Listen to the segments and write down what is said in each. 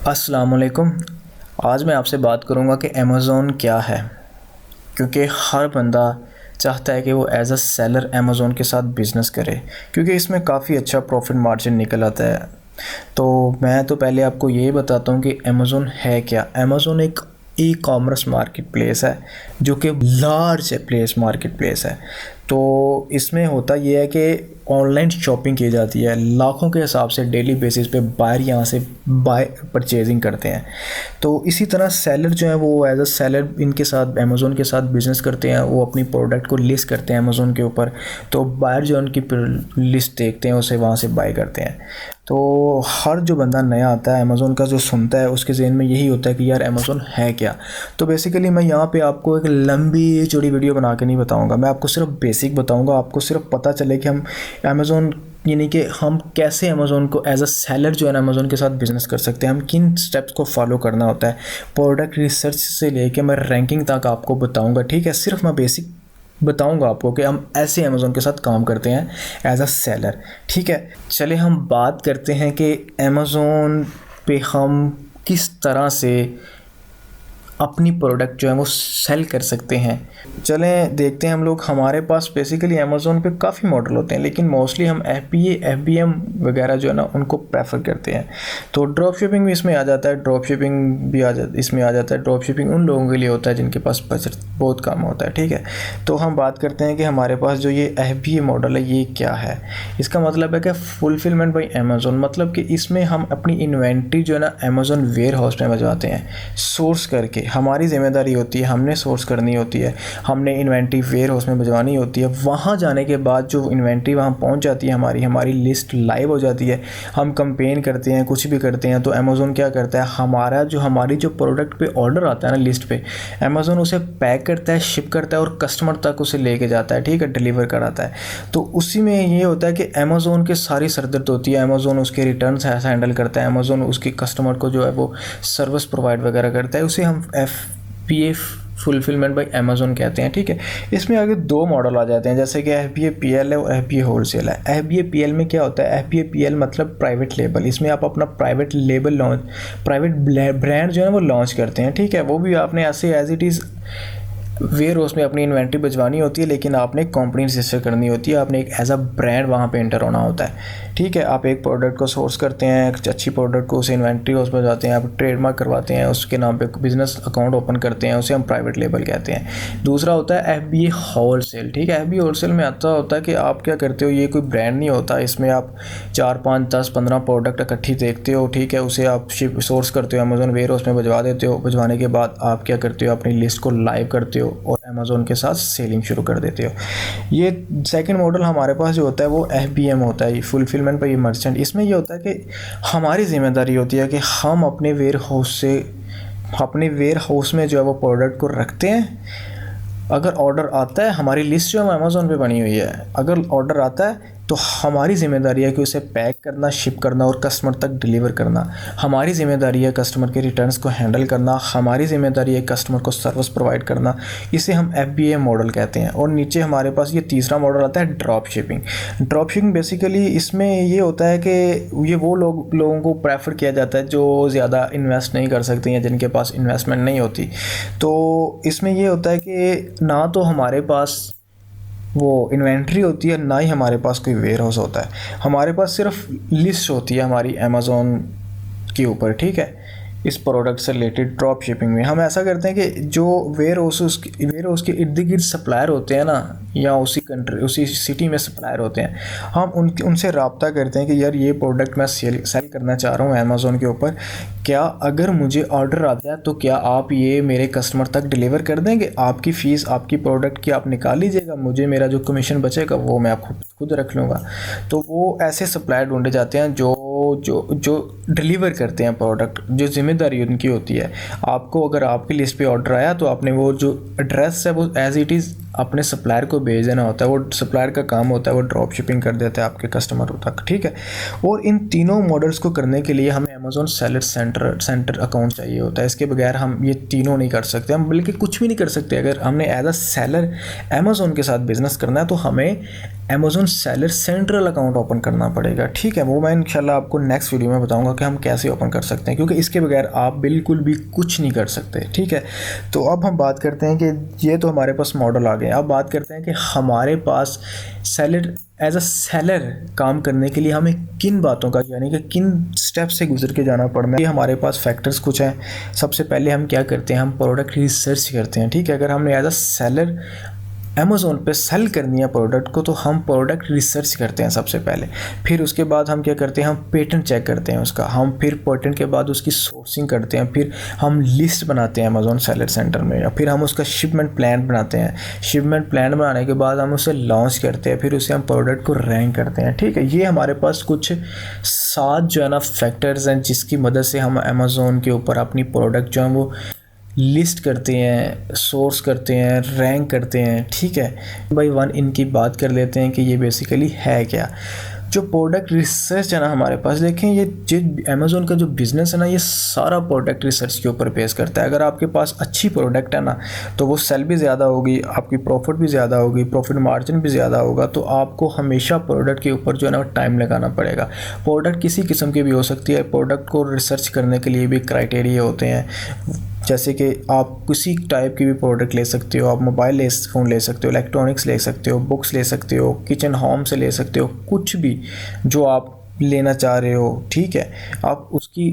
अस्सलाम वालेकुम। आज मैं आपसे बात करूँगा कि अमेज़ॉन क्या है, क्योंकि हर बंदा चाहता है कि वो एज़ अ सेलर अमेज़ॉन के साथ बिज़नेस करे, क्योंकि इसमें काफ़ी अच्छा प्रॉफिट मार्जिन निकल आता है। तो मैं तो पहले आपको ये बताता हूँ कि अमेज़ॉन है क्या। अमेज़ॉन एक ई कॉमर्स मार्केट प्लेस है जो कि लार्ज प्लेस मार्केट प्लेस है। तो इसमें होता ये है कि ऑनलाइन शॉपिंग की जाती है, लाखों के हिसाब से डेली बेसिस पे बायर यहाँ से बाय परचेजिंग करते हैं। तो इसी तरह सेलर जो है वो एज अ सेलर इनके साथ अमेज़ॉन के साथ बिज़नेस करते हैं, वो अपनी प्रोडक्ट को लिस्ट करते हैं अमेज़ॉन के ऊपर। तो बायर जो उनकी लिस्ट देखते हैं उसे वहाँ से बाय करते हैं। तो हर जो बंदा नया आता है अमेज़ॉन का जो सुनता है उसके ज़हन में यही होता है कि यार अमेज़ॉन है क्या। तो बेसिकली मैं यहाँ पे आपको एक लंबी चौड़ी वीडियो बना के नहीं बताऊँगा, मैं आपको सिर्फ बेसिक बताऊँगा, आपको सिर्फ पता चले कि हम अमेज़ॉन यानी कि हम कैसे अमेज़ॉन को एज अ सेलर जो है ना अमेज़ॉन के साथ बिज़नेस कर सकते हैं, हम किन स्टेप्स को फॉलो करना होता है। प्रोडक्ट रिसर्च से लेके मैं रैंकिंग तक आपको बताऊंगा, ठीक है। सिर्फ मैं बेसिक बताऊंगा आपको कि हम ऐसे अमेज़ॉन के साथ काम करते हैं एज अ सेलर, ठीक है। चले हम बात करते हैं कि अमेज़ॉन पे हम किस तरह से अपनी प्रोडक्ट जो है वो सेल कर सकते हैं। चलें देखते हैं हम लोग। हमारे पास बेसिकली अमेज़ॉन पे काफ़ी मॉडल होते हैं, लेकिन मोस्टली हम FBA FBM वगैरह जो है ना उनको प्रेफर करते हैं। तो ड्रॉप शिपिंग भी इसमें आ जाता है, ड्रॉप शिपिंग भी इसमें आ जाता है। ड्रॉप शिपिंग उन लोगों के लिए होता है जिनके पास बजट बहुत कम होता है, ठीक है। तो हम बात करते हैं कि हमारे पास जो ये FBA मॉडल है ये क्या है। इसका मतलब है कि फुलफिलमेंट बाई अमेज़ॉन, मतलब कि इसमें हम अपनी इन्वेंट्री जो है ना अमेज़ॉन वेयर हाउस में भिजवाते हैं सोर्स करके। हमारी ज़िम्मेदारी होती है, हमने सोर्स करनी होती है, हमने इन्वेंट्री वेयर हाउस में भिजवानी होती है। वहाँ जाने के बाद जो इन्वेंट्री वहाँ पहुँच जाती है, हमारी लिस्ट लाइव हो जाती है। हम कंपेन करते हैं, कुछ भी करते हैं, तो अमेज़ॉन क्या करता है, हमारी जो प्रोडक्ट पे ऑर्डर आता है ना लिस्ट पे, अमेज़ॉन उसे पैक करता है, शिप करता है और कस्टमर तक उसे लेके जाता है, ठीक है, डिलीवर कराता है। तो उसी में ये होता है कि अमेज़ॉन के सारी सरदर्द होती है, अमेज़ॉन उसके रिटर्न्स ऐसा हैंडल करता है, अमेज़ॉन उसके कस्टमर को जो है वो सर्विस प्रोवाइड वगैरह करता है। उसे हम FBA फुलफिलमेंट बाई अमेज़ॉन कहते हैं, ठीक है। इसमें आगे दो मॉडल आ जाते हैं, जैसे कि FBA PL है और FBA होलसेल है। FBA PL में क्या होता है, FBA PL मतलब प्राइवेट लेबल। इसमें आप अपना private label launch, private brand जो है वो लॉन्च करते हैं, ठीक है। वो भी आपने ऐसे as it is warehouse में अपनी इन्वेंट्री भिजवानी होती है, लेकिन आपने कंपनी रजिस्टर करनी होती है, आपने एक एज अ ब्रांड वहाँ पे एंटर होना होता है, ठीक है। आप एक प्रोडक्ट को सोर्स करते हैं, एक अच्छी प्रोडक्ट को उसे इन्वेंट्री हाउस में जाते हैं, आप ट्रेडमार्क करवाते हैं, उसके नाम पे बिजनेस अकाउंट ओपन करते हैं, उसे हम प्राइवेट लेबल कहते हैं। दूसरा होता है FBA होलसेल, ठीक है। FBA होलसेल में आता होता है कि आप क्या करते हो, ये कोई ब्रांड नहीं होता, इसमें आप 4 5 10 15 प्रोडक्ट इकट्ठी देखते हो, ठीक है, उसे आप शिप सोर्स करते हो, अमेज़ॉन वेयर हाउस में भिजवा देते हो। भिजवाने के बाद आप क्या करते हो, अपनी लिस्ट को लाइव करते हो और अमेज़ॉन के साथ सेलिंग शुरू कर देते हो। ये सेकंड मॉडल हमारे पास जो होता है वो FBM होता है, फुलफिलमेंट बाय मर्चेंट। इसमें ये होता है कि हमारी ज़िम्मेदारी होती है कि हम अपने वेयर हाउस में जो है वो प्रोडक्ट को रखते हैं। अगर ऑर्डर आता है, हमारी लिस्ट जो है अमेज़ॉन पे बनी हुई है, अगर ऑर्डर आता है तो हमारी ज़िम्मेदारी है कि उसे पैक करना, शिप करना और कस्टमर तक डिलीवर करना। हमारी ज़िम्मेदारी है कस्टमर के रिटर्न्स को हैंडल करना। हमारी ज़िम्मेदारी है कस्टमर को सर्विस प्रोवाइड करना। इसे हम FBA मॉडल कहते हैं। और नीचे हमारे पास ये तीसरा मॉडल आता है drop shipping. Drop shipping basically इसमें ये होता है कि ये वो लोगों को प्रेफर किया जाता है जो ज़्यादा इन्वेस्ट नहीं कर सकते या जिनके पास इन्वेस्टमेंट नहीं होती। तो इसमें ये होता है कि ना तो हमारे पास वो इन्वेंट्री होती है, ना ही हमारे पास कोई वेयर हाउस होता है। हमारे पास सिर्फ लिस्ट होती है हमारी अमेज़ॉन के ऊपर, ठीक है। इस प्रोडक्ट से रिलेटेड ड्रॉप शिपिंग में हम ऐसा करते हैं कि जो वेयर हाउस के इर्द गिर्द सप्लायर होते हैं ना, या उसी सिटी में सप्लायर होते हैं, हम उनसे रब्ता करते हैं कि यार ये प्रोडक्ट मैं सेल करना चाह रहा हूँ अमेज़ॉन के ऊपर, क्या अगर मुझे ऑर्डर आता है तो क्या आप ये मेरे कस्टमर तक डिलीवर कर देंगे। आपकी फ़ीस आपकी प्रोडक्ट की आप निकाल लीजिएगा, मुझे मेरा जो कमीशन बचेगा वो मैं खुद रख लूँगा। तो वो ऐसे सप्लायर ढूंढे जाते हैं जो जो जो डिलीवर करते हैं प्रोडक्ट, जो ज़िम्मेदारी उनकी होती है। आपको अगर आपकी लिस्ट पे ऑर्डर आया तो आपने वो जो एड्रेस है वो एज इट इज़ अपने सप्लायर को भेज देना होता है। वो सप्लायर का काम होता है, वो ड्रॉप शिपिंग कर देता है आपके कस्टमरों तक, ठीक है। और इन तीनों मॉडल्स को करने के लिए हमें अमेज़ॉन सेलर सेंटर अकाउंट चाहिए होता है। इसके बगैर हम ये तीनों नहीं कर सकते, हम बल्कि कुछ भी नहीं कर सकते। अगर हमने एज अ सेलर अमेज़ॉन के साथ बिज़नेस करना है तो हमें Amazon seller central account open करना पड़ेगा, ठीक है। वो मैं इंशाल्लाह आपको नेक्स्ट वीडियो में बताऊंगा कि हम कैसे ओपन कर सकते हैं, क्योंकि इसके बगैर आप बिल्कुल भी कुछ नहीं कर सकते, ठीक है। तो अब हम बात करते हैं कि ये तो हमारे पास मॉडल आ गए। अब बात करते हैं कि हमारे पास सेलर एज अ सेलर काम करने के लिए हमें किन बातों का, यानी कि किन स्टेप से गुजर के जाना पड़ना है। ये हमारे पास फैक्टर्स कुछ हैं। सबसे पहले हम क्या करते हैं, हम प्रोडक्ट रिसर्च करते हैं, ठीक है। अगर हमने एज अ सेलर अमेज़ोन पे सेल करनी है प्रोडक्ट को, तो हम प्रोडक्ट रिसर्च करते हैं सबसे पहले। फिर उसके बाद हम क्या करते हैं, हम पेटेंट चेक करते हैं उसका। हम फिर पेटेंट के बाद उसकी सोर्सिंग करते हैं। फिर हम लिस्ट बनाते हैं अमेज़ोन सेलर सेंटर में, या फिर हम उसका शिपमेंट प्लान बनाते हैं। शिपमेंट प्लान बनाने के बाद हम उसे लॉन्च करते हैं। फिर उसे हम प्रोडक्ट को रैंक करते हैं, ठीक है। ये हमारे पास कुछ 7 जो है ना फैक्टर्स हैं, जिसकी मदद से हम अमेज़ोन के ऊपर अपनी प्रोडक्ट जो है वो लिस्ट करते हैं, सोर्स करते हैं, रैंक करते हैं, ठीक है। बाय वन इनकी बात कर लेते हैं कि ये बेसिकली है क्या। जो प्रोडक्ट रिसर्च है ना हमारे पास, देखें ये जो अमेज़ोन का जो बिज़नेस है ना, ये सारा प्रोडक्ट रिसर्च के ऊपर बेस करता है। अगर आपके पास अच्छी प्रोडक्ट है ना, तो वो सेल भी ज़्यादा होगी, आपकी प्रॉफिट भी ज़्यादा होगी, प्रॉफिट मार्जिन भी ज़्यादा होगा। तो आपको हमेशा प्रोडक्ट के ऊपर जो है ना टाइम लगाना पड़ेगा। प्रोडक्ट किसी किस्म की भी हो सकती है। प्रोडक्ट को रिसर्च करने के लिए भी क्राइटेरिया होते हैं, जैसे कि आप किसी टाइप की भी प्रोडक्ट ले सकते हो। आप मोबाइल फ़ोन ले सकते हो, इलेक्ट्रॉनिक्स ले सकते हो, बुक्स ले सकते हो, किचन होम से ले सकते हो, कुछ भी जो आप लेना चाह रहे हो, ठीक है। आप उसकी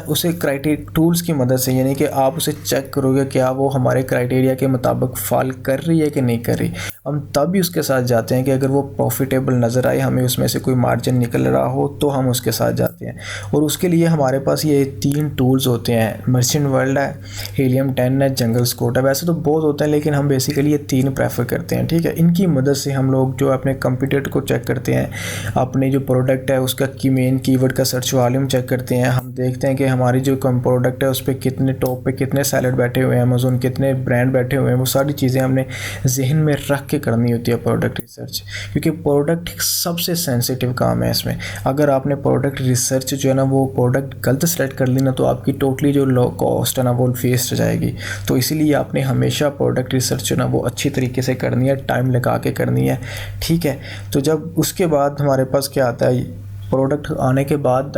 उसे क्राइटेरिया टूल्स की मदद से, यानी कि आप उसे चेक करोगे क्या वो हमारे क्राइटेरिया के मुताबिक फॉल कर रही है कि नहीं कर रही। हम तब भी उसके साथ जाते हैं कि अगर वो प्रॉफिटेबल नज़र आए, हमें उसमें से कोई मार्जिन निकल रहा हो, तो हम उसके साथ जाते हैं। और उसके लिए हमारे पास ये 3 टूल्स होते हैं, मर्चेंट वर्ल्ड है, हीलियम 10 है, जंगल स्कोट है। वैसे तो बहुत होते हैं, लेकिन हम बेसिकली ये 3 प्रेफर करते हैं, ठीक है। इनकी मदद से हम लोग जो अपने कंपटीटर को चेक करते हैं, अपने जो प्रोडक्ट है उसका की मेन कीवर्ड का सर्च वॉल्यूम चेक करते हैं। हम देखते हैं कि हमारी जो प्रोडक्ट है उस पर कितने टॉप पे कितने सेलर बैठे हुए हैं, अमेज़ोन कितने ब्रांड बैठे हुए हैं। वो सारी चीज़ें हमने जहन में रख के करनी होती है प्रोडक्ट रिसर्च, क्योंकि प्रोडक्ट सबसे सेंसिटिव काम है इसमें। अगर आपने प्रोडक्ट रिसर्च जो है ना वो प्रोडक्ट गलत सेलेक्ट कर ली ना, तो आपकी टोटली जो लो कॉस्ट है ना वो वेस्ट हो जाएगी। तो इसीलिए आपने हमेशा प्रोडक्ट रिसर्च जो ना वो अच्छी तरीके से करनी है, टाइम लगा के करनी है, ठीक है। तो जब उसके बाद हमारे पास क्या आता है, प्रोडक्ट आने के बाद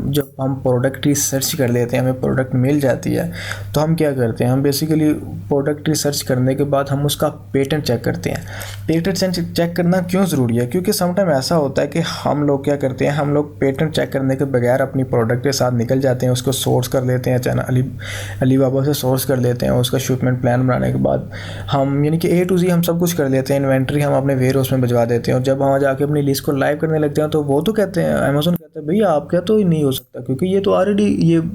जब हम प्रोडक्ट रिसर्च कर लेते हैं, हमें प्रोडक्ट मिल जाती है, तो हम क्या करते हैं, हम बेसिकली प्रोडक्ट रिसर्च करने के बाद हम उसका पेटेंट चेक करते हैं। पेटेंट चेक करना क्यों ज़रूरी है, क्योंकि समटाइम ऐसा होता है कि हम लोग क्या करते हैं, हम लोग पेटेंट चेक करने के बगैर अपनी प्रोडक्ट के साथ निकल जाते हैं, उसको सोर्स कर लेते हैं, चाहे अलीबाबा से सोर्स कर लेते हैं। उसका शिपमेंट प्लान बनाने के बाद हम यानी कि A to Z हम सब कुछ कर लेते हैं। इन्वेंट्री हम अपने वेयर हाउस में भिजवा देते हैं, और जब वहाँ जाके अपनी लिस्ट को लाइव करने लगते हैं, तो वो तो कहते हैं, अमेज़ॉन कहता है भैया आपका तो ही नहीं हो सकता, क्योंकि ये तो ऑलरेडी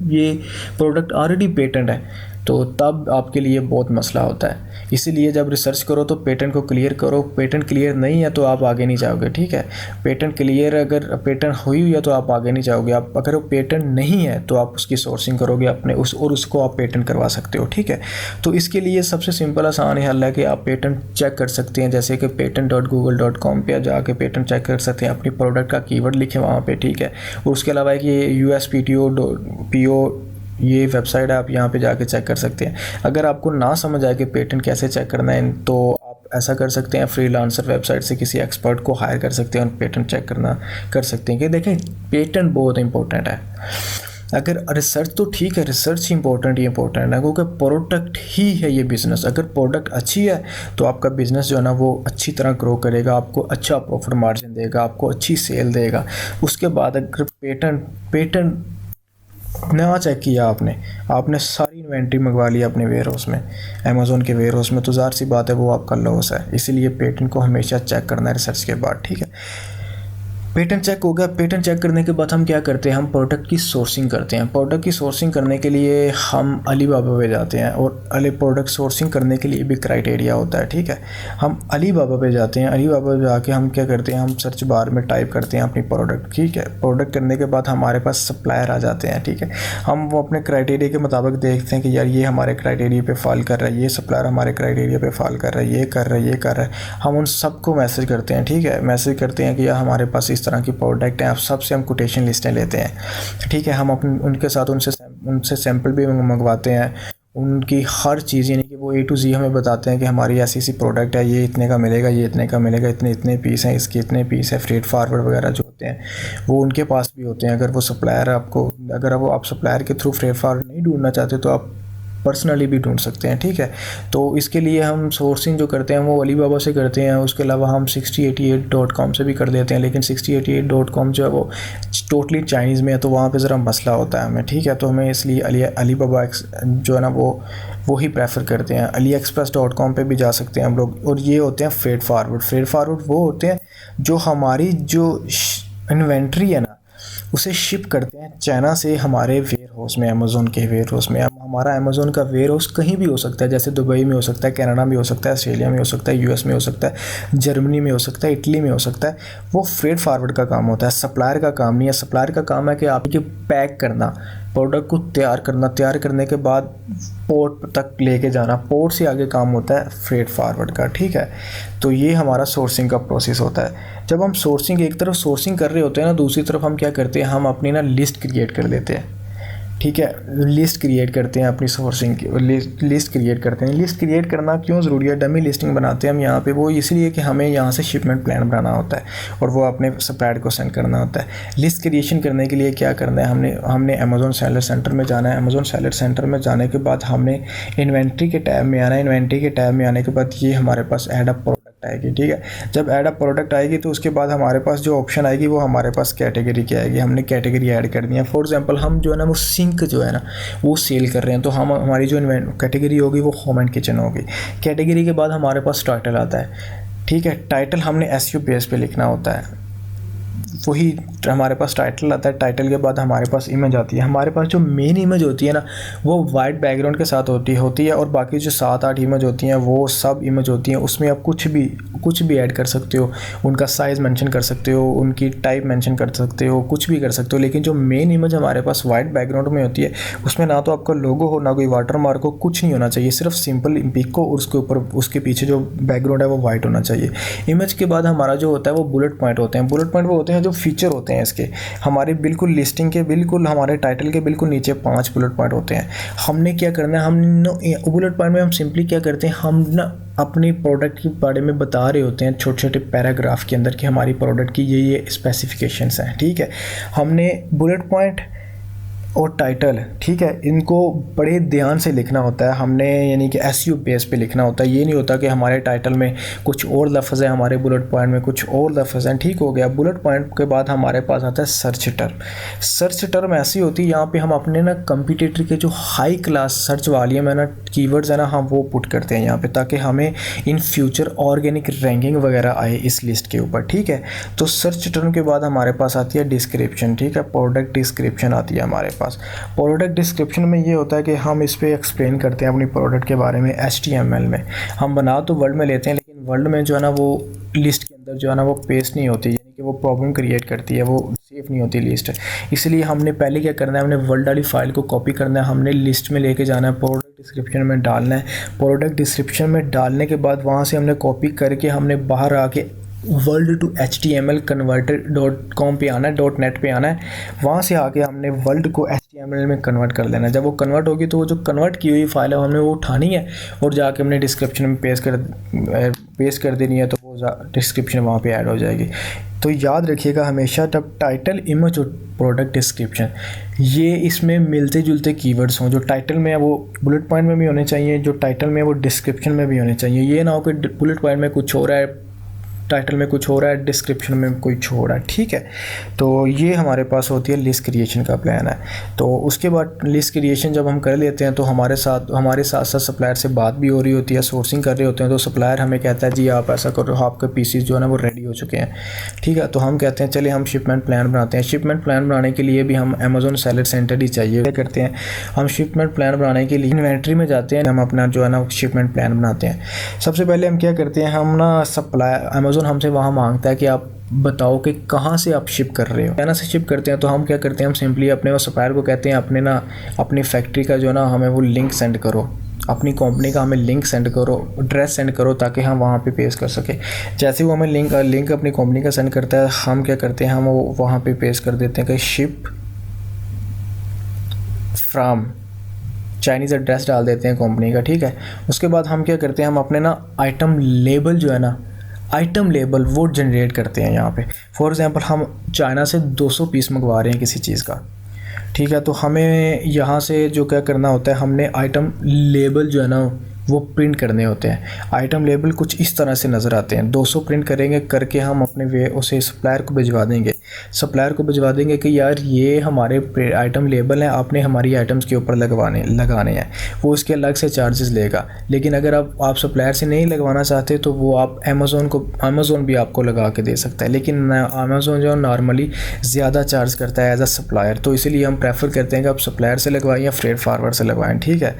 ये प्रोडक्ट ऑलरेडी पेटेंट है। तो तब आपके लिए बहुत मसला होता है। इसीलिए जब रिसर्च करो तो पेटेंट को क्लियर करो। पेटेंट क्लियर नहीं है तो आप आगे नहीं जाओगे, ठीक है। पेटेंट क्लियर, अगर पेटेंट हुई है तो आप आगे नहीं जाओगे। आप अगर वो पेटेंट नहीं है तो आप उसकी सोर्सिंग करोगे अपने उसको आप पेटेंट करवा सकते हो, ठीक है। तो इसके लिए सबसे सिंपल आसान हल है कि आप पेटेंट चेक कर सकते हैं, जैसे कि patent.google.com पे जाके पेटेंट चेक कर सकते हैं। अपनी प्रोडक्ट का कीवर्ड लिखें वहाँ पे, ठीक है। और उसके अलावा एक ये USPTO ये वेबसाइट है, आप यहाँ पे जाके चेक कर सकते हैं। अगर आपको ना समझ आए कि पेटेंट कैसे चेक करना है, तो आप ऐसा कर सकते हैं, फ्रीलांसर वेबसाइट से किसी एक्सपर्ट को हायर कर सकते हैं और पेटेंट चेक कर सकते हैं। कि देखें, पेटेंट बहुत इंपॉर्टेंट है। अगर रिसर्च तो ठीक है, रिसर्च इंपॉर्टेंट है, क्योंकि प्रोडक्ट ही है ये बिज़नेस। अगर प्रोडक्ट अच्छी है तो आपका बिज़नेस जो है ना वो अच्छी तरह ग्रो करेगा, आपको अच्छा प्रॉफिट मार्जिन देगा, आपको अच्छी सेल देगा। उसके बाद अगर पेटेंट नया चेक किया आपने सारी इन्वेंट्री मंगवा ली अपने वेयर हाउस में, अमेज़ॉन के वेयर हाउस में, तो ज़ाहिर सी बात है वो आपका लॉस है। इसीलिए पेटेंट को हमेशा चेक करना है रिसर्च के बाद, ठीक है। पेटेंट चेक हो गया। पेटेंट चेक करने के बाद हम क्या करते हैं, हम प्रोडक्ट की सोर्सिंग करते हैं। प्रोडक्ट की सोर्सिंग करने के लिए हम अलीबाबा पे जाते हैं, और प्रोडक्ट सोर्सिंग करने के लिए भी क्राइटेरिया होता है, ठीक है। हम अलीबाबा पे जाते हैं। अलीबाबा पे जाके हम क्या करते हैं, हम सर्च बार में टाइप करते हैं अपनी प्रोडक्ट, ठीक है। प्रोडक्ट करने के बाद हमारे पास सप्लायर आ जाते हैं, ठीक है। हम वो अपने क्राइटेरिया के मुताबिक देखते हैं कि यार ये हमारे क्राइटेरिया पे फॉल कर रहा है, ये सप्लायर हमारे क्राइटेरिया पे फॉल कर रहा है, ये कर रहा है। हम उन सबको मैसेज करते हैं, ठीक है। मैसेज करते हैं कि यार हमारे पास इस तरह की प्रोडक्ट है, आप सबसे हम कोटेशन लिस्टें लेते हैं, ठीक है। हम उनके साथ उनसे सैंपल भी मंगवाते हैं, उनकी हर चीज़, यानी कि वो A to Z हमें बताते हैं कि हमारी ऐसी ऐसी प्रोडक्ट है, ये इतने का मिलेगा, ये इतने का मिलेगा, इतने इतने पीस हैं, इसके इतने पीस है। फ्रेट फारवर्ड वगैरह जो होते हैं वो उनके पास भी होते हैं। अगर वो सप्लायर आपको, अगर वो आप सप्लायर के थ्रू फ्रेट फारवर्ड नहीं ढूंढना चाहते तो आप पर्सनली भी ढूंढ सकते हैं, ठीक है। तो इसके लिए हम सोर्सिंग जो करते हैं वो अलीबाबा से करते हैं। उसके अलावा हम 6088.com से भी कर देते हैं, लेकिन 6088.com जो है वो टोटली चाइनीज़ में है, तो वहाँ पे ज़रा मसला होता है हमें, ठीक है। तो हमें इसलिए अलीबाबा जो है ना वो ही प्रेफर करते हैं। AliExpress.com पे भी जा सकते हैं हम लोग। और ये होते हैं फ्रेट फारवर्ड। फ्रेट फारवर्ड वो होते हैं जो हमारी जो इन्वेंट्री है ना उसे शिप करते हैं चाइना से हमारे वेयर हाउस में, अमेज़ोन के वेयर हाउस में। अब हमारा अमेज़ोन का वेयर हाउस कहीं भी हो सकता है, जैसे दुबई में हो सकता है, कनाडा में हो सकता है, ऑस्ट्रेलिया में हो सकता है, US में हो सकता है, जर्मनी में हो सकता है, इटली में हो सकता है। वो फ्रेट फारवर्ड का काम होता है, सप्लायर का काम नहीं है। सप्लायर का काम है कि आपके पैक करना, प्रोडक्ट को तैयार करना, तैयार करने के बाद पोर्ट तक लेके जाना। पोर्ट से आगे काम होता है फ्रेट फारवर्ड का, ठीक है। तो ये हमारा सोर्सिंग का प्रोसेस होता है। जब हम सोर्सिंग, एक तरफ सोर्सिंग कर रहे होते हैं ना, दूसरी तरफ हम क्या करते हैं, हम अपनी ना लिस्ट क्रिएट कर लेते हैं, ठीक है। लिस्ट क्रिएट करते हैं अपनी सोर्सिंग की, लिस्ट क्रिएट करते हैं। लिस्ट क्रिएट करना क्यों ज़रूरी है? डमी लिस्टिंग बनाते हैं हम यहाँ पे, वो इसलिए कि हमें यहाँ से शिपमेंट प्लान बनाना होता है और वो अपने सप्लायर को सेंड करना होता है। लिस्ट क्रिएशन करने के लिए क्या करना है, हमने अमेज़ोन सेलर सेंटर में जाना है। अमेज़ोन सेलर सेंटर में जाने के बाद हमने इन्वेंट्री के टैब में आना है। इन्वेंट्री के टैब में आने के बाद ये हमारे पास ऐड अप आएगी, ठीक है। जब ऐड अप प्रोडक्ट आएगी तो उसके बाद हमारे पास जो ऑप्शन आएगी वो हमारे पास कैटेगरी की आएगी। हमने कैटेगरी ऐड करनी है। फॉर एग्जांपल हम जो है ना वो सिंक जो है ना वो सेल कर रहे हैं, तो हम हमारी जो कैटेगरी होगी वो होम एंड किचन होगी। कैटेगरी के बाद हमारे पास टाइटल आता है, ठीक है। टाइटल हमने SEO बेस पे लिखना होता है, वही हमारे पास टाइटल आता है। टाइटल के बाद हमारे पास इमेज आती है। हमारे पास जो मेन इमेज होती है ना वो वाइट बैकग्राउंड के साथ होती है और बाकी जो 7-8 इमेज होती हैं वो सब इमेज होती हैं। उसमें आप कुछ भी ऐड कर सकते हो, उनका साइज़ मेंशन कर सकते हो, उनकी टाइप मेंशन कर सकते हो, कुछ भी कर सकते हो। लेकिन जो मेन इमेज हमारे पास वाइट बैकग्राउंड में होती है उसमें ना तो आपका लोगो हो, ना कोई वाटर मार्क हो, कुछ नहीं होना चाहिए। सिर्फ सिंपल पिक हो और उसके ऊपर उसके पीछे जो बैकग्राउंड है वो वाइट होना चाहिए। इमेज के बाद हमारा जो होता है वो बुलेट पॉइंट होते हैं। बुलेट पॉइंट वो होते हैं जो फीचर होते हैं इसके। हमारे बिल्कुल लिस्टिंग के बिल्कुल हमारे टाइटल के बिल्कुल नीचे 5 बुलेट पॉइंट होते हैं। हमने क्या करना है, हम बुलेट पॉइंट में हम सिंपली क्या करते हैं, हम ना अपनी प्रोडक्ट के बारे में बता रहे होते हैं छोटे छोटे पैराग्राफ के अंदर कि हमारी प्रोडक्ट की ये स्पेसिफिकेशंस हैं, ठीक है। हमने बुलेट पॉइंट और टाइटल, ठीक है, इनको बड़े ध्यान से लिखना होता है हमने, यानी कि SEO बेस पे लिखना होता है। ये नहीं होता कि हमारे टाइटल में कुछ और लफ्ज़ है, हमारे बुलेट पॉइंट में कुछ और लफ्ज़ हैं, ठीक हो गया। बुलेट पॉइंट के बाद हमारे पास आता है सर्च टर्म। सर्च टर्म ऐसी होती है, यहाँ पे हम अपने ना कंपटीटर के जो हाई क्लास सर्च वाली है ना कीवर्ड्स है ना, हम वो पुट करते हैं यहाँ पे, ताकि हमें इन फ्यूचर ऑर्गेनिक रैंकिंग वगैरह आए इस लिस्ट के ऊपर, ठीक है। तो सर्च टर्म के बाद हमारे पास आती है डिस्क्रिप्शन, ठीक है। प्रोडक्ट डिस्क्रिप्शन आती है हमारे पास। प्रोडक्ट डिस्क्रिप्शन में ये होता है कि हम इस पे एक्सप्लेन करते हैं अपनी प्रोडक्ट के बारे में HTML में। हम बना तो वर्ड में लेते हैं, लेकिन वर्ड में जो है ना वो लिस्ट के अंदर जो है ना वो पेस्ट नहीं होती, यानी कि वो प्रॉब्लम क्रिएट करती है, वो सेफ नहीं होती लिस्ट। इसलिए हमने पहले क्या करना है, हमने वर्ड वाली फाइल को कॉपी करना है, हमने लिस्ट में लेके जाना है, प्रोडक्ट डिस्क्रिप्शन में डालना है। प्रोडक्ट डिस्क्रिप्शन में डालने के बाद वहाँ से हमने कॉपी करके हमने बाहर आके वर्ल्ड टू HTML converter.com पे आना है, .net पे आना है। वहाँ से आके हमने वर्ल्ड को HTML में कन्वर्ट कर लेना है। जब वो कन्वर्ट होगी तो वो जो कन्वर्ट की हुई फाइल है हमने वो उठानी है और जाके हमने डिस्क्रिप्शन में पेस्ट कर देनी है, तो वो डिस्क्रिप्शन वहाँ पे ऐड हो जाएगी। तो याद रखिएगा हमेशा, जब टाइटल, इमेज और प्रोडक्ट डिस्क्रिप्शन ये इसमें मिलते जुलते कीवर्ड्स हों। जो टाइटल में है वो बुलेट पॉइंट में भी होने चाहिए, जो टाइटल में है वो डिस्क्रिप्शन में भी होने चाहिए। ये ना हो कि बुलेट पॉइंट में कुछ हो रहा है, टाइटल में कुछ हो रहा है, डिस्क्रिप्शन में कुछ हो रहा है, ठीक है। तो ये हमारे पास होती है लिस्ट क्रिएशन का प्लान है। तो उसके बाद लिस्ट क्रिएशन जब हम कर लेते हैं तो हमारे साथ साथ सप्लायर से बात भी हो रही होती है, सोर्सिंग कर रहे होते हैं। तो सप्लायर हमें कहता है जी आप ऐसा करो, आपके पीसीज जो है ना वो रेडी हो चुके हैं, ठीक है। तो हम कहते हैं चलिए हम शिपमेंट प्लान बनाते हैं। शिपमेंट प्लान बनाने के लिए भी हम अमेज़ोन सेलर सेंटर ही चाहिए। क्या करते हैं हम शिपमेंट प्लान बनाने के लिए इन्वेंट्री में जाते हैं, हम अपना जो है ना शिपमेंट प्लान बनाते हैं। सबसे पहले हम क्या करते हैं, हम ना सप्लायर हमसे वहाँ मांगता है कि आप बताओ कि कहाँ से आप शिप कर रहे हो। चाइना से शिप करते हैं तो हम क्या करते हैं, हम सिंपली अपने वो सप्लायर को कहते हैं अपनी फैक्ट्री का जो ना हमें वो लिंक सेंड करो, अपनी कंपनी का हमें लिंक सेंड करो, एड्रेस सेंड करो, ताकि हम वहाँ पे पेश कर सकें। जैसे वो हमें लिंक अपनी कंपनी का सेंड करता है, हम क्या करते हैं, हम वो वहाँ पे पेश कर देते हैं कि शिप फ्रॉम चाइनीज़ एड्रेस डाल देते हैं कंपनी का, ठीक है। उसके बाद हम क्या करते हैं, हम अपने ना आइटम लेबल जो है ना, आइटम लेबल वो जनरेट करते हैं यहाँ पे। फॉर एग्ज़ाम्पल हम चाइना से 200 पीस मंगवा रहे हैं किसी चीज़ का, ठीक है। तो हमें यहाँ से जो क्या करना होता है, हमने आइटम लेबल जो है ना वो प्रिंट करने होते हैं। आइटम लेबल कुछ इस तरह से नज़र आते हैं। 200 प्रिंट करेंगे, करके हम अपने वे उसे सप्लायर को भिजवा देंगे। सप्लायर को भिजवा देंगे कि यार ये हमारे आइटम लेबल हैं, आपने हमारी आइटम्स के ऊपर लगाने हैं। वो उसके अलग से चार्जेस लेगा। लेकिन अगर आप सप्लायर से नहीं लगवाना चाहते तो वो आप अमेज़ोन भी आपको लगा के दे सकता है। लेकिन अमेज़ोन जो नॉर्मली ज़्यादा चार्ज करता है एज अ सप्लायर, तो इसीलिए हम प्रेफर करते हैं कि आप सप्लायर से लगवाएं या फ्रेट फारवर्ड से लगवाएं, ठीक है।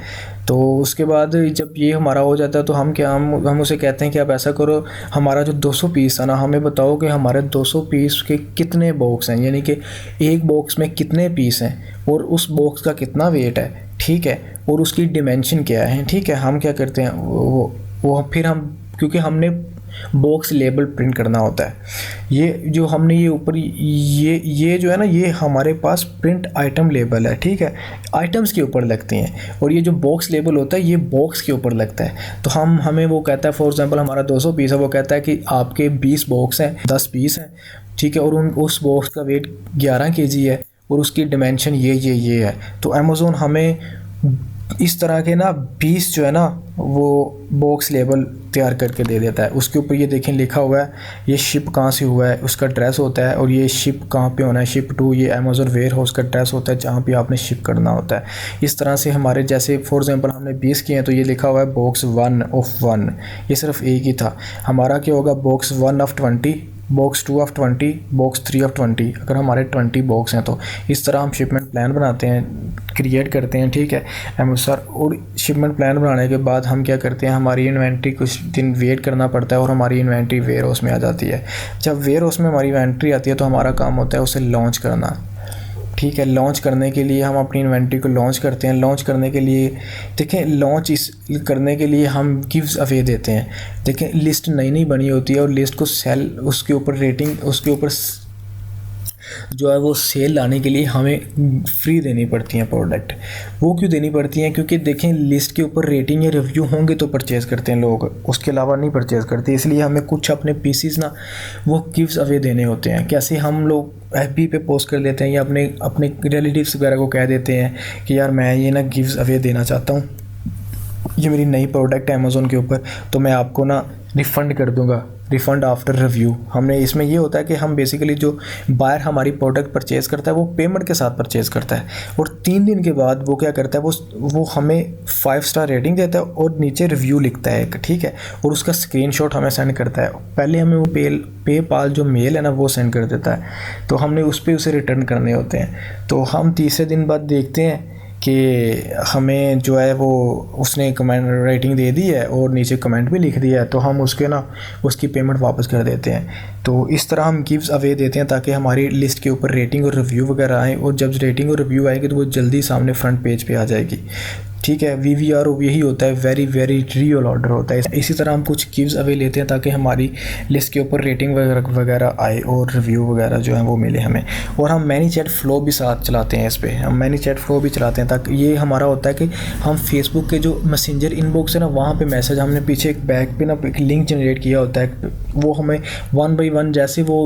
तो उसके बाद जब ये हमारा हो जाता है तो हम उसे कहते हैं कि आप ऐसा करो, हमारा जो 200 पीस है ना, हमें बताओ कि हमारे 200 पीस के कितने बॉक्स हैं, यानी कि एक बॉक्स में कितने पीस हैं और उस बॉक्स का कितना वेट है, ठीक है, और उसकी डिमेंशन क्या है, ठीक है। हम क्या करते हैं वो फिर हम, क्योंकि हमने बॉक्स लेबल प्रिंट करना होता है, ये जो हमने ये ऊपर ये जो है ना, ये हमारे पास प्रिंट आइटम लेबल है, ठीक है, आइटम्स के ऊपर लगते हैं। और ये जो बॉक्स लेबल होता है ये बॉक्स के ऊपर लगता है। तो हमें वो कहता है, फॉर एग्जांपल हमारा 200 पीस है, वो कहता है कि आपके 20 बॉक्स हैं, 10 पीस हैं, ठीक है, और उस बॉक्स का वेट 11 kg है और उसकी डिमेंशन ये है। तो अमेज़ोन हमें इस तरह के ना 20 जो है ना वो बॉक्स लेबल तैयार करके दे देता है। उसके ऊपर ये देखें लिखा हुआ है ये शिप कहाँ से हुआ है, उसका एड्रेस होता है, और ये शिप कहाँ पे होना है, शिप टू, ये अमेज़ोन वेयर हाउस का एड्रेस होता है जहाँ पे आपने शिप करना होता है। इस तरह से हमारे जैसे फॉर एग्जांपल हमने 20 किए हैं तो ये लिखा हुआ है बॉक्स 1 ऑफ 1, ये सिर्फ एक ही था। हमारा क्या होगा, box 1 of 20, box 2 of 20, box 3 of 20, अगर हमारे 20 बॉक्स हैं तो इस तरह हम शिपमेंट प्लान बनाते हैं, क्रिएट करते हैं, ठीक है सर। और शिपमेंट प्लान बनाने के बाद हम क्या करते हैं, हमारी इन्वेंट्री कुछ दिन वेट करना पड़ता है और हमारी इन्वेंट्री वेयर हाउस में आ जाती है। जब वेयर हाउस में हमारी इन्वेंट्री आती है तो हमारा काम होता है उसे लॉन्च करना, ठीक है। लॉन्च करने के लिए हम अपनी इन्वेंट्री को लॉन्च करते हैं। लॉन्च करने के लिए देखें, करने के लिए हम गिव्स अवे देते हैं। देखें लिस्ट नई बनी होती है और लिस्ट को सेल, उसके ऊपर रेटिंग, उसके ऊपर जो है वो सेल लाने के लिए हमें फ्री देनी पड़ती हैं प्रोडक्ट। वो क्यों देनी पड़ती हैं, क्योंकि देखें लिस्ट के ऊपर रेटिंग या रिव्यू होंगे तो परचेज़ करते हैं लोग, उसके अलावा नहीं परचेज़ करते। इसलिए हमें कुछ अपने पीसीज ना वो गिव्स अवे देने होते हैं। कैसे, हम लोग एफबी पे पोस्ट कर देते हैं या अपने रिलेटिव्स वगैरह को कह देते हैं कि यार मैं ये ना गिव्स अवे देना चाहता हूँ, ये मेरी नई प्रोडक्ट है अमेज़ोन के ऊपर, तो मैं आपको ना रिफ़ंड कर दूँगा, रिफ़ंड आफ्टर रिव्यू। हमने इसमें ये होता है कि हम बेसिकली जो बायर हमारी प्रोडक्ट परचेज़ करता है वो पेमेंट के साथ परचेज़ करता है, और 3 दिन के बाद वो क्या करता है, वो हमें 5 स्टार रेटिंग देता है और नीचे रिव्यू लिखता है, ठीक है, और उसका स्क्रीनशॉट हमें सेंड करता है। पहले हमें वो पेपाल जो मेल है ना वो सेंड कर देता है, तो हमने उस पर उसे रिटर्न करने होते हैं। तो हम तीसरे दिन बाद देखते हैं कि हमें जो है वो उसने कमेंट रेटिंग दे दी है और नीचे कमेंट भी लिख दिया है, तो हम उसकी पेमेंट वापस कर देते हैं। तो इस तरह हम गिव्स अवे देते हैं ताकि हमारी लिस्ट के ऊपर रेटिंग और रिव्यू वगैरह आए, और जब रेटिंग और रिव्यू आएगी तो वो जल्दी सामने फ्रंट पेज पे आ जाएगी, ठीक है। VVR यही होता है, वेरी वेरी रियल ऑर्डर होता है। इसी तरह हम कुछ गिव्स अवे लेते हैं ताकि हमारी लिस्ट के ऊपर रेटिंग वगैरह आए और रिव्यू वगैरह जो है वो मिले हमें। और हम मैनीचैट फ्लो भी साथ चलाते हैं, इस पर हम मैनीचैट फ्लो भी चलाते हैं, ताकि ये हमारा होता है कि हम फेसबुक के जो मैसेंजर इनबॉक्स है ना वहाँ पे मैसेज हमने पीछे एक बैक पे ना एक लिंक जनरेट किया होता है, वो हमें 1 by 1 जैसे वो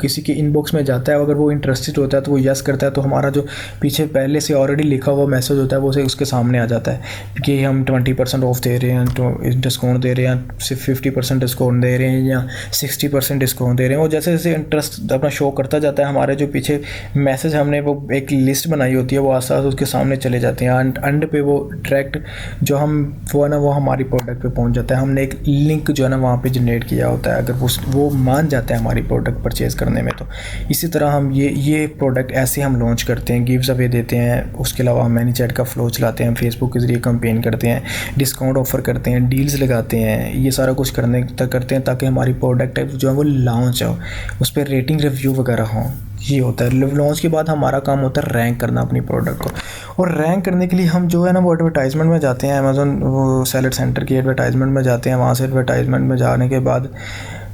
किसी के इनबॉक्स में जाता है, अगर वो इंटरेस्टेड होता है तो वो यस करता है, तो हमारा जो पीछे पहले से ऑलरेडी लिखा हुआ मैसेज होता है वो उसके सामने आ जाता है कि हम 20% ऑफ दे रहे हैं, तो डिस्काउंट दे रहे हैं, सिर्फ 50% डिस्काउंट दे रहे हैं या 60% डिस्काउंट दे रहे हैं। और जैसे जैसे इंटरेस्ट अपना शो करता जाता है, हमारे जो पीछे मैसेज हमने वो एक लिस्ट बनाई होती है वो आस पास उसके सामने चले जाते हैं, एंड पे वो डायरेक्ट जो हम वो है ना वो हमारी प्रोडक्ट पे पहुंच जाता है। हमने एक लिंक जो है ना वहाँ पे जनरेट किया होता है, अगर वो मान जाता है हमारी प्रोडक्ट परचेज़ करने में। तो इसी तरह हम ये प्रोडक्ट ऐसे हम लॉन्च करते हैं, गिव्स अवे देते हैं। उसके अलावा हम मैनीचैट का फ्लो चलाते हैं, फेसबुक के ज़रिए कैंपेन करते हैं, डिस्काउंट ऑफ़र करते हैं, डील्स लगाते हैं, ये सारा कुछ करते हैं ताकि हमारी प्रोडक्ट जो है वो लॉन्च हो, उस पर रेटिंग रिव्यू वगैरह हो। ये होता है। लॉन्च के बाद हमारा काम होता है रैंक करना अपनी प्रोडक्ट को, और रैंक करने के लिए हम जो है ना वो एडवर्टाइजमेंट में जाते हैं, अमेज़न वो सेलर सेंटर की एडवर्टाइजमेंट में जाते हैं। वहाँ से एडवर्टाइजमेंट में जाने के बाद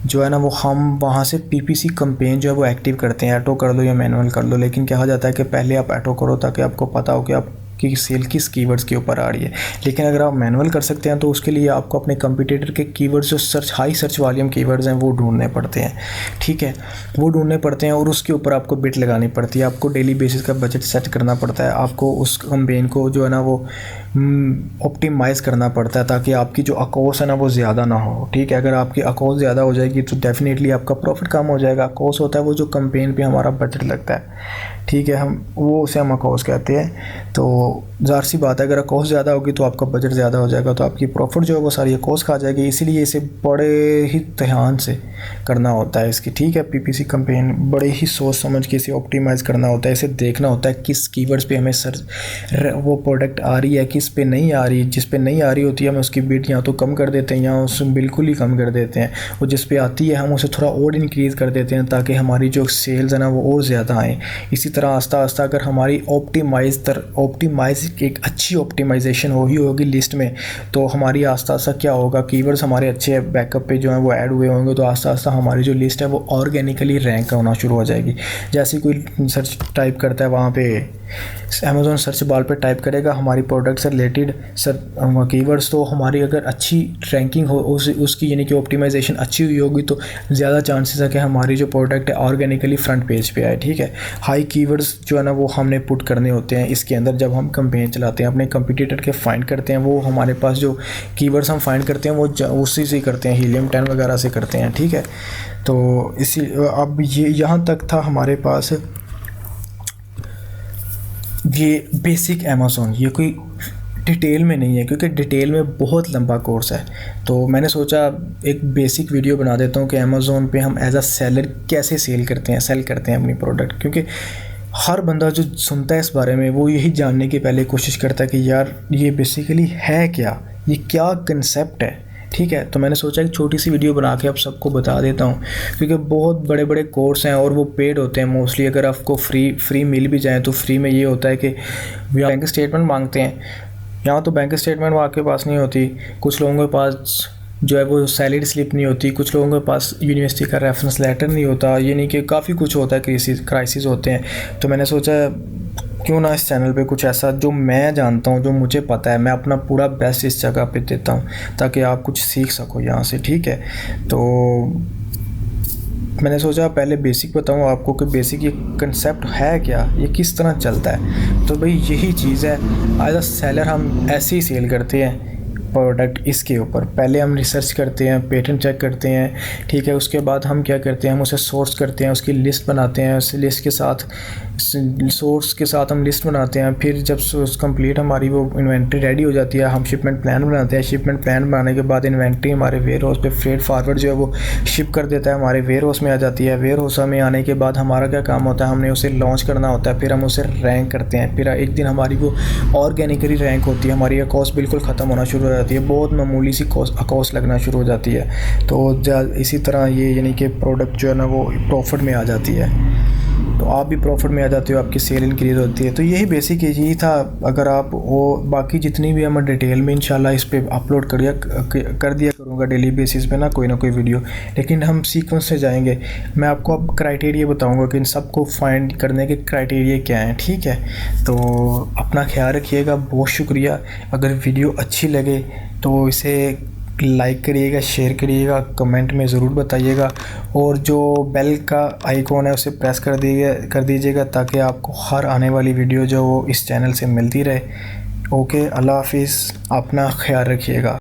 जो है ना वो हम वहाँ से PPC कैंपेन जो है वो एक्टिव करते हैं। ऑटो कर लो या मैनुअल कर लो, लेकिन क्या हो जाता है कि पहले आप ऑटो करो ताकि आपको पता हो कि आप कि सेल किस कीवर्ड्स के ऊपर आ रही है। लेकिन अगर आप मैनुअल कर सकते हैं तो उसके लिए आपको अपने कंपटीटर के कीवर्ड्स जो हाई सर्च वॉल्यूम कीवर्ड्स हैं वो ढूंढने पड़ते हैं, ठीक है, वो ढूंढने पड़ते हैं और उसके ऊपर आपको बिट लगानी पड़ती है। आपको डेली बेसिस का बजट सेट करना पड़ता है, आपको उस कैंपेन को जो है ना वो ऑप्टिमाइज़ करना पड़ता है ताकि आपकी जो अकॉस है ना वो ज़्यादा ना हो, ठीक है। अगर आपकी अकॉस ज़्यादा हो जाएगी तो डेफिनेटली आपका प्रॉफिट कम हो जाएगा। अकॉस होता है वो जो कैंपेन पे हमारा बजट लगता है, ठीक है, उसे हम अकॉस कहते हैं। तो ज़ाहिर सी बात है अगर अकॉस ज़्यादा होगी तो आपका बजट ज़्यादा हो जाएगा, तो आपकी प्रॉफिट जो है वो सारी अकॉस खा जाएगी। इसीलिए इसे बड़े ही ध्यान से करना होता है इसकी, ठीक है। पीपीसी कैंपेन बड़े ही सोच समझ के इसे ऑप्टिमाइज़ करना होता है, इसे देखना होता है किस कीवर्ड्स पे हमें वो प्रोडक्ट आ रही है, किस पे नहीं आ रही। जिस पे नहीं आ रही होती है हम उसकी बिट या तो कम कर देते हैं या उसे बिल्कुल ही कम कर देते हैं, और जिस पे आती है हम उसे थोड़ा और इंक्रीज़ कर देते हैं ताकि हमारी जो सेल्स है ना वो और ज़्यादा आएँ। इसी तरह आस्ता आस्ता अगर हमारी ऑप्टिमाइज़ एक अच्छी ऑप्टिमाइजेशन होगी लिस्ट में, तो हमारी आस्ता आस्ता क्या होगा, कीवर्ड्स हमारे अच्छे बैकअप पे जो है वो ऐड हुए होंगे, तो आस्ता आस्ता हमारी जो लिस्ट है वो ऑर्गेनिकली रैंक होना शुरू हो जाएगी। जैसे कोई सर्च टाइप करता है वहाँ पे अमेज़ॉन सर्च बार पे टाइप करेगा हमारी प्रोडक्ट से रिलेटेड कीवर्ड्स, तो हमारी अगर अच्छी रैंकिंग हो उसकी यानी कि ऑप्टिमाइजेशन अच्छी हुई होगी तो ज़्यादा चांसेस है कि हमारी जो प्रोडक्ट है ऑर्गेनिकली फ्रंट पेज पे आए, ठीक है। हाई कीवर्ड्स जो है ना वो हमने पुट करने होते हैं इसके अंदर। जब हम कैंपेन चलाते हैं अपने कंपटीटर के फाइंड करते हैं, वो हमारे पास जो कीवर्ड्स हम फाइंड करते हैं वो उसी से करते हैं, हीलियम 10 वगैरह से करते हैं, ठीक है। तो इसी अब ये यहाँ तक था हमारे पास ये बेसिक अमेज़ॉन। ये कोई डिटेल में नहीं है क्योंकि डिटेल में बहुत लंबा कोर्स है, तो मैंने सोचा एक बेसिक वीडियो बना देता हूँ कि अमेज़ॉन पे हम एज अ सेलर कैसे सेल करते हैं अपनी प्रोडक्ट। क्योंकि हर बंदा जो सुनता है इस बारे में वो यही जानने की पहले कोशिश करता है कि यार ये बेसिकली है क्या, ये क्या कंसेप्ट है, ठीक है। तो मैंने सोचा एक छोटी सी वीडियो बना के आप सबको बता देता हूँ, क्योंकि बहुत बड़े बड़े कोर्स हैं और वो पेड होते हैं मोस्टली। अगर आपको फ्री मिल भी जाए तो फ्री में ये होता है कि बैंक स्टेटमेंट मांगते हैं, यहाँ तो बैंक स्टेटमेंट आपके पास नहीं होती, कुछ लोगों के पास जो है वो सैलरी स्लिप नहीं होती, कुछ लोगों के पास यूनिवर्सिटी का रेफरेंस लेटर नहीं होता, ये नहीं कि काफ़ी कुछ होता है, क्राइसिस होते हैं। तो मैंने सोचा क्यों ना इस चैनल पे कुछ ऐसा जो मैं जानता हूँ, जो मुझे पता है, मैं अपना पूरा बेस्ट इस जगह पे देता हूँ ताकि आप कुछ सीख सको यहाँ से, ठीक है। तो मैंने सोचा पहले बेसिक बताऊँ आपको कि बेसिक ये कंसेप्ट है क्या, ये किस तरह चलता है। तो भाई यही चीज़ है, एज अ सेलर हम ऐसे ही सेल करते हैं प्रोडक्ट। इसके ऊपर पहले हम रिसर्च करते हैं, पेटेंट चेक करते हैं, ठीक है। उसके बाद हम क्या करते हैं, हम उसे सोर्स करते हैं, उसकी लिस्ट बनाते हैं, उस लिस्ट के साथ सोर्स के साथ हम लिस्ट बनाते हैं। फिर जब कंप्लीट हमारी वो इन्वेंट्री रेडी हो जाती है हम शिपमेंट प्लान बनाते हैं। शिपमेंट प्लान बनाने के बाद इन्वेंट्री हमारे वेयर हाउस पे फ्रेट फॉरवर्ड जो है वो शिप कर देता है, हमारे वेयर हाउस में आ जाती है। वेयर हाउस में आने के बाद हमारा क्या काम होता है, हमने उसे लॉन्च करना होता है, फिर हम उसे रैंक करते हैं। फिर एक दिन हमारी वो ऑर्गेनिकली रैंक होती है, हमारी कॉस्ट बिल्कुल ख़त्म होना शुरू हो जाती है, बहुत मामूली सी कॉस्ट लगना शुरू हो जाती है। तो इसी तरह ये यानी कि प्रोडक्ट जो है ना वो प्रॉफिट में आ जाती है, तो आप भी प्रॉफिट में आ जाते हो, आपकी सेल इंक्रीज़ होती है। तो यही बेसिक यही था। अगर आप वो बाकी जितनी भी हम डिटेल में इंशाल्लाह इस पे अपलोड कर दिया करूँगा डेली बेसिस पे ना कोई वीडियो, लेकिन हम सीक्वेंस से जाएंगे। मैं आपको अब क्राइटेरिया बताऊँगा कि इन सबको फाइंड करने के क्राइटेरिया क्या हैं, ठीक है। तो अपना ख्याल रखिएगा, बहुत शुक्रिया। अगर वीडियो अच्छी लगे तो इसे लाइक करिएगा, शेयर करिएगा, कमेंट में ज़रूर बताइएगा, और जो बेल का आइकॉन है उसे प्रेस कर दीजिएगा ताकि आपको हर आने वाली वीडियो जो वो इस चैनल से मिलती रहे। ओके, अल्लाह हाफिज़, अपना ख्याल रखिएगा।